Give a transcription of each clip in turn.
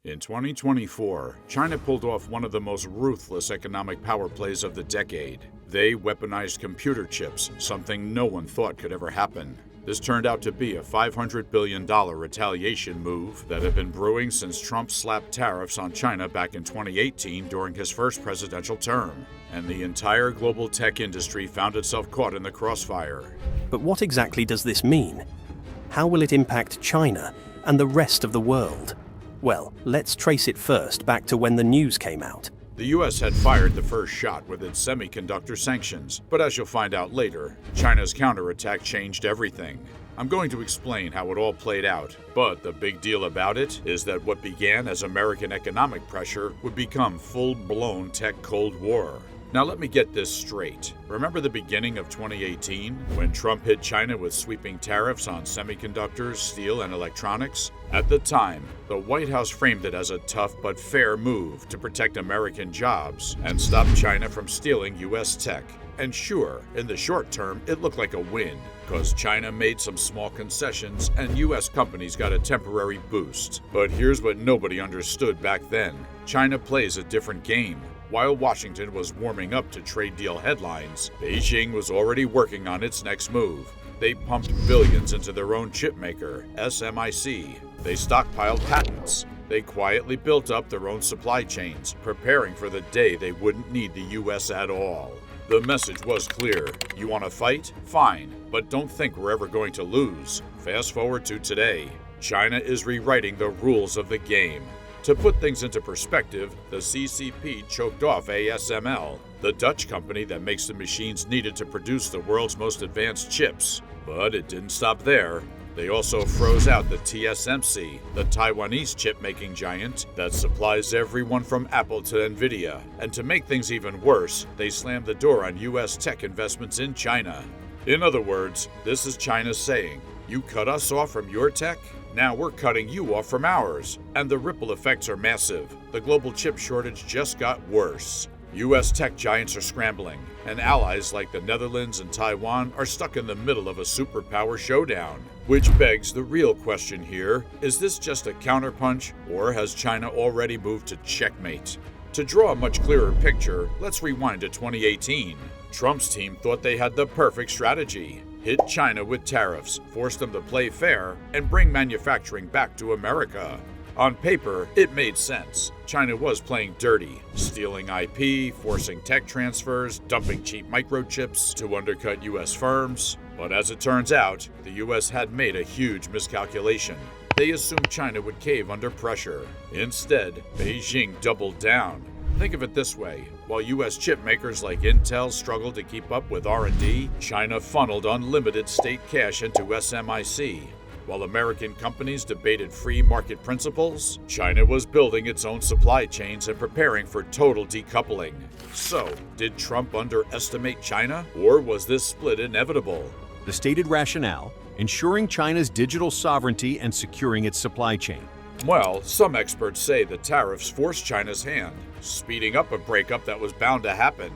In 2024, China pulled off one of the most ruthless economic power plays of the decade. They weaponized computer chips, something no one thought could ever happen. This turned out to be a $500 billion retaliation move that had been brewing since Trump slapped tariffs on China back in 2018 during his first presidential term. And the entire global tech industry found itself caught in the crossfire. But what exactly does this mean? How will it impact China and the rest of the world? Well, let's trace it first back to when the news came out. The US had fired the first shot with its semiconductor sanctions, but as you'll find out later, China's counterattack changed everything. I'm going to explain how it all played out, but the big deal about it is that what began as American economic pressure would become full-blown tech Cold War. Now let me get this straight. Remember the beginning of 2018, when Trump hit China with sweeping tariffs on semiconductors, steel, and electronics? At the time, the White House framed it as a tough but fair move to protect American jobs and stop China from stealing US tech. And sure, in the short term, it looked like a win, because China made some small concessions and US companies got a temporary boost. But here's what nobody understood back then. China plays a different game. While Washington was warming up to trade deal headlines, Beijing was already working on its next move. They pumped billions into their own chipmaker, SMIC. They stockpiled patents. They quietly built up their own supply chains, preparing for the day they wouldn't need the US at all. The message was clear. You want to fight? Fine, but don't think we're ever going to lose. Fast forward to today. China is rewriting the rules of the game. To put things into perspective, the CCP choked off ASML, the Dutch company that makes the machines needed to produce the world's most advanced chips. But it didn't stop there. They also froze out the TSMC, the Taiwanese chip-making giant that supplies everyone from Apple to Nvidia. And to make things even worse, they slammed the door on US tech investments in China. In other words, this is China saying, "You cut us off from your tech? Now we're cutting you off from ours." And the ripple effects are massive. The global chip shortage just got worse. US tech giants are scrambling, and allies like the Netherlands and Taiwan are stuck in the middle of a superpower showdown. Which begs the real question here, is this just a counterpunch, or has China already moved to checkmate? To draw a much clearer picture, let's rewind to 2018. Trump's team thought they had the perfect strategy. Hit China with tariffs, force them to play fair, and bring manufacturing back to America. On paper, it made sense. China was playing dirty, stealing IP, forcing tech transfers, dumping cheap microchips to undercut US firms. But as it turns out, the US had made a huge miscalculation. They assumed China would cave under pressure. Instead, Beijing doubled down. Think of it this way. While US chip makers like Intel struggled to keep up with R&D, China funneled unlimited state cash into SMIC. While American companies debated free market principles, China was building its own supply chains and preparing for total decoupling. So, did Trump underestimate China, or was this split inevitable? The stated rationale: ensuring China's digital sovereignty and securing its supply chain. Well, some experts say the tariffs forced China's hand, speeding up a breakup that was bound to happen.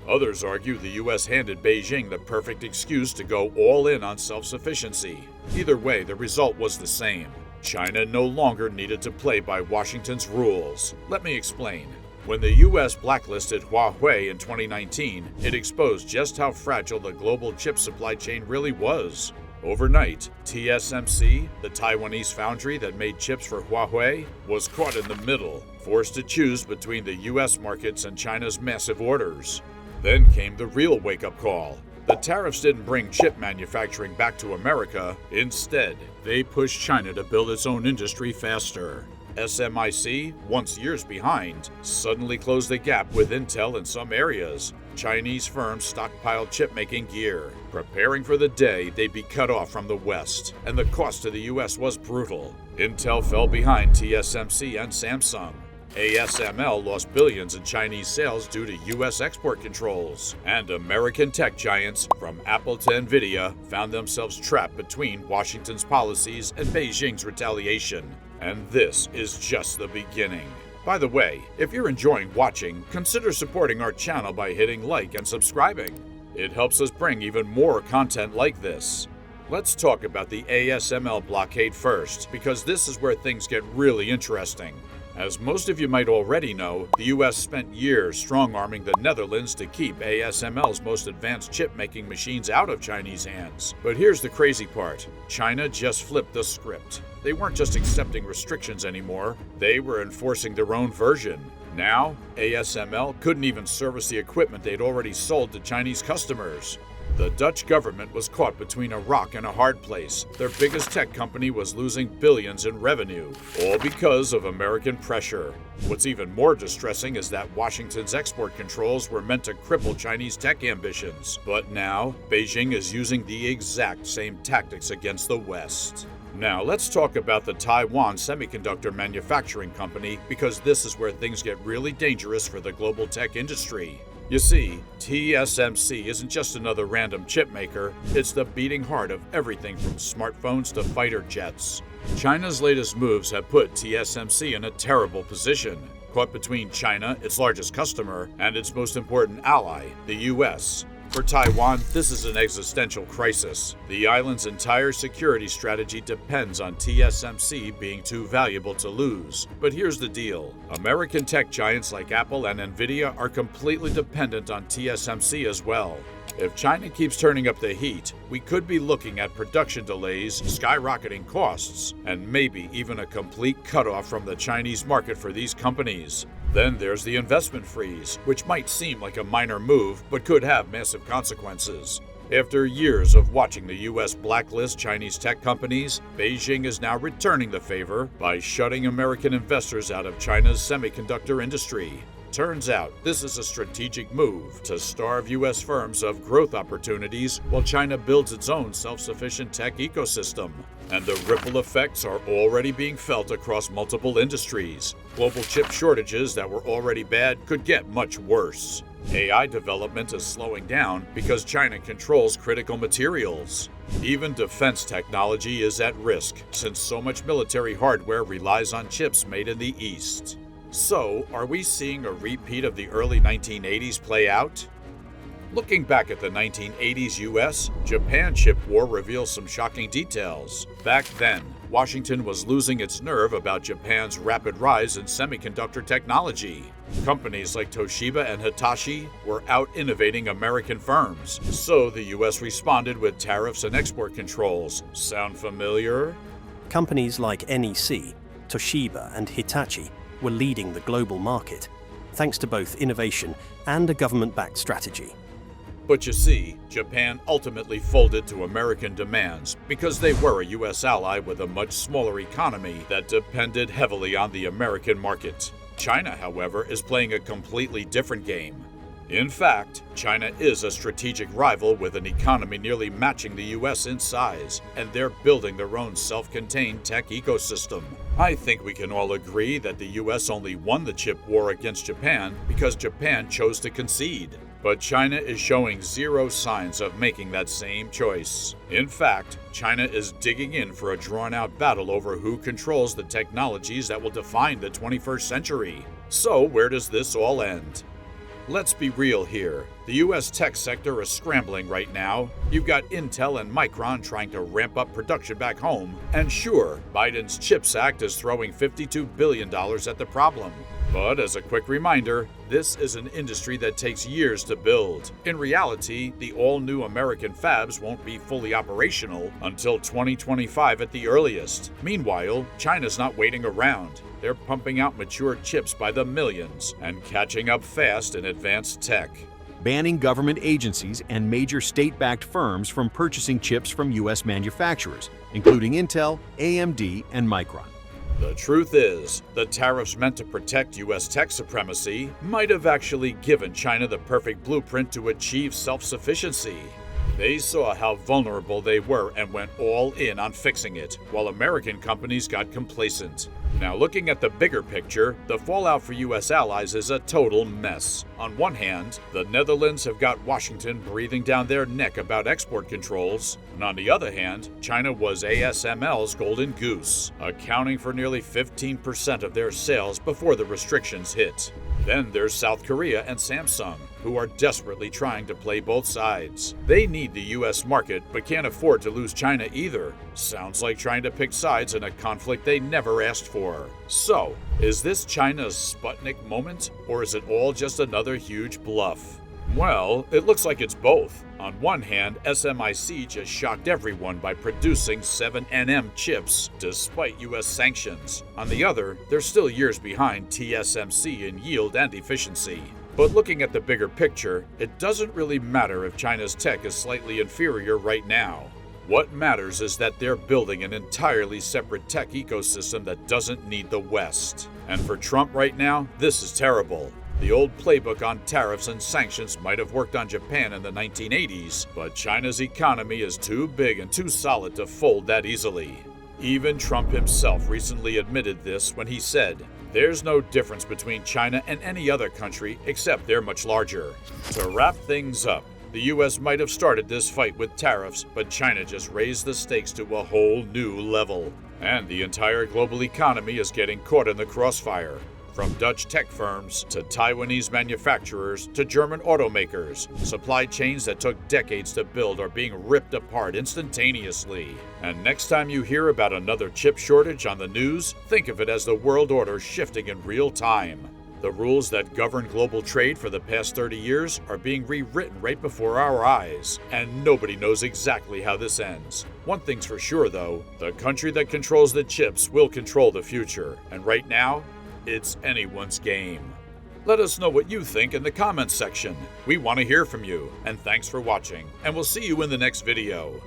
Others argue the US handed Beijing the perfect excuse to go all in on self-sufficiency. Either way, the result was the same. China no longer needed to play by Washington's rules. Let me explain. When the US blacklisted Huawei in 2019, it exposed just how fragile the global chip supply chain really was. Overnight, TSMC, the Taiwanese foundry that made chips for Huawei, was caught in the middle, forced to choose between the US markets and China's massive orders. Then came the real wake-up call. The tariffs didn't bring chip manufacturing back to America. Instead, they pushed China to build its own industry faster. SMIC, once years behind, suddenly closed the gap with Intel in some areas. Chinese firms stockpiled chip-making gear, preparing for the day they'd be cut off from the West. And the cost to the US was brutal. Intel fell behind TSMC and Samsung. ASML lost billions in Chinese sales due to US export controls, and American tech giants, from Apple to Nvidia, found themselves trapped between Washington's policies and Beijing's retaliation. And this is just the beginning. By the way, if you're enjoying watching, consider supporting our channel by hitting like and subscribing. It helps us bring even more content like this. Let's talk about the ASML blockade first, because this is where things get really interesting. As most of you might already know, the US spent years strong-arming the Netherlands to keep ASML's most advanced chip-making machines out of Chinese hands. But here's the crazy part. China just flipped the script. They weren't just accepting restrictions anymore, they were enforcing their own version. Now, ASML couldn't even service the equipment they'd already sold to Chinese customers. The Dutch government was caught between a rock and a hard place. Their biggest tech company was losing billions in revenue, all because of American pressure. What's even more distressing is that Washington's export controls were meant to cripple Chinese tech ambitions. But now, Beijing is using the exact same tactics against the West. Now, let's talk about the Taiwan Semiconductor Manufacturing Company, because this is where things get really dangerous for the global tech industry. You see, TSMC isn't just another random chip maker, it's the beating heart of everything from smartphones to fighter jets. China's latest moves have put TSMC in a terrible position, caught between China, its largest customer, and its most important ally, the US. For Taiwan, this is an existential crisis. The island's entire security strategy depends on TSMC being too valuable to lose. But here's the deal. American tech giants like Apple and Nvidia are completely dependent on TSMC as well. If China keeps turning up the heat, we could be looking at production delays, skyrocketing costs, and maybe even a complete cutoff from the Chinese market for these companies. Then there's the investment freeze, which might seem like a minor move, but could have massive consequences. After years of watching the US blacklist Chinese tech companies, Beijing is now returning the favor by shutting American investors out of China's semiconductor industry. Turns out, this is a strategic move to starve US firms of growth opportunities while China builds its own self-sufficient tech ecosystem. And the ripple effects are already being felt across multiple industries. Global chip shortages that were already bad could get much worse. AI development is slowing down because China controls critical materials. Even defense technology is at risk, since so much military hardware relies on chips made in the East. So, are we seeing a repeat of the early 1980s play out? Looking back at the 1980s US-Japan chip war reveals some shocking details. Back then, Washington was losing its nerve about Japan's rapid rise in semiconductor technology. Companies like Toshiba and Hitachi were out-innovating American firms, so the US responded with tariffs and export controls. Sound familiar? Companies like NEC, Toshiba, and Hitachi were leading the global market, thanks to both innovation and a government-backed strategy. But you see, Japan ultimately folded to American demands because they were a US ally with a much smaller economy that depended heavily on the American market. China, however, is playing a completely different game. In fact, China is a strategic rival with an economy nearly matching the US in size, and they're building their own self-contained tech ecosystem. I think we can all agree that the US only won the chip war against Japan because Japan chose to concede. But China is showing zero signs of making that same choice. In fact, China is digging in for a drawn-out battle over who controls the technologies that will define the 21st century. So where does this all end? Let's be real here. The US tech sector is scrambling right now. You've got Intel and Micron trying to ramp up production back home. And sure, Biden's CHIPS Act is throwing $52 billion at the problem. But as a quick reminder, this is an industry that takes years to build. In reality, the all-new American fabs won't be fully operational until 2025 at the earliest. Meanwhile, China's not waiting around. They're pumping out mature chips by the millions and catching up fast in advanced tech. Banning government agencies and major state-backed firms from purchasing chips from U.S. manufacturers, including Intel, AMD, and Micron. The truth is, the tariffs meant to protect U.S. tech supremacy might have actually given China the perfect blueprint to achieve self-sufficiency. They saw how vulnerable they were and went all in on fixing it, while American companies got complacent. Now, looking at the bigger picture, the fallout for U.S. allies is a total mess. On one hand, the Netherlands have got Washington breathing down their neck about export controls, and on the other hand, China was ASML's golden goose, accounting for nearly 15% of their sales before the restrictions hit. Then there's South Korea and Samsung, who are desperately trying to play both sides. They need the US market but can't afford to lose China either. Sounds like trying to pick sides in a conflict they never asked for. So, is this China's Sputnik moment, or is it all just another huge bluff? Well, it looks like it's both. On one hand, SMIC just shocked everyone by producing 7nm chips despite US sanctions. On the other, they're still years behind TSMC in yield and efficiency. But looking at the bigger picture, it doesn't really matter if China's tech is slightly inferior right now. What matters is that they're building an entirely separate tech ecosystem that doesn't need the West. And for Trump right now, this is terrible. The old playbook on tariffs and sanctions might have worked on Japan in the 1980s, but China's economy is too big and too solid to fold that easily. Even Trump himself recently admitted this when he said, "There's no difference between China and any other country except they're much larger." To wrap things up, the US might have started this fight with tariffs, but China just raised the stakes to a whole new level. And the entire global economy is getting caught in the crossfire. From Dutch tech firms to Taiwanese manufacturers to German automakers, supply chains that took decades to build are being ripped apart instantaneously. And next time you hear about another chip shortage on the news, think of it as the world order shifting in real time. The rules that govern global trade for the past 30 years are being rewritten right before our eyes, and nobody knows exactly how this ends. One thing's for sure though, the country that controls the chips will control the future, and right now, it's anyone's game. Let us know what you think in the comments section. We want to hear from you, and thanks for watching, and we'll see you in the next video.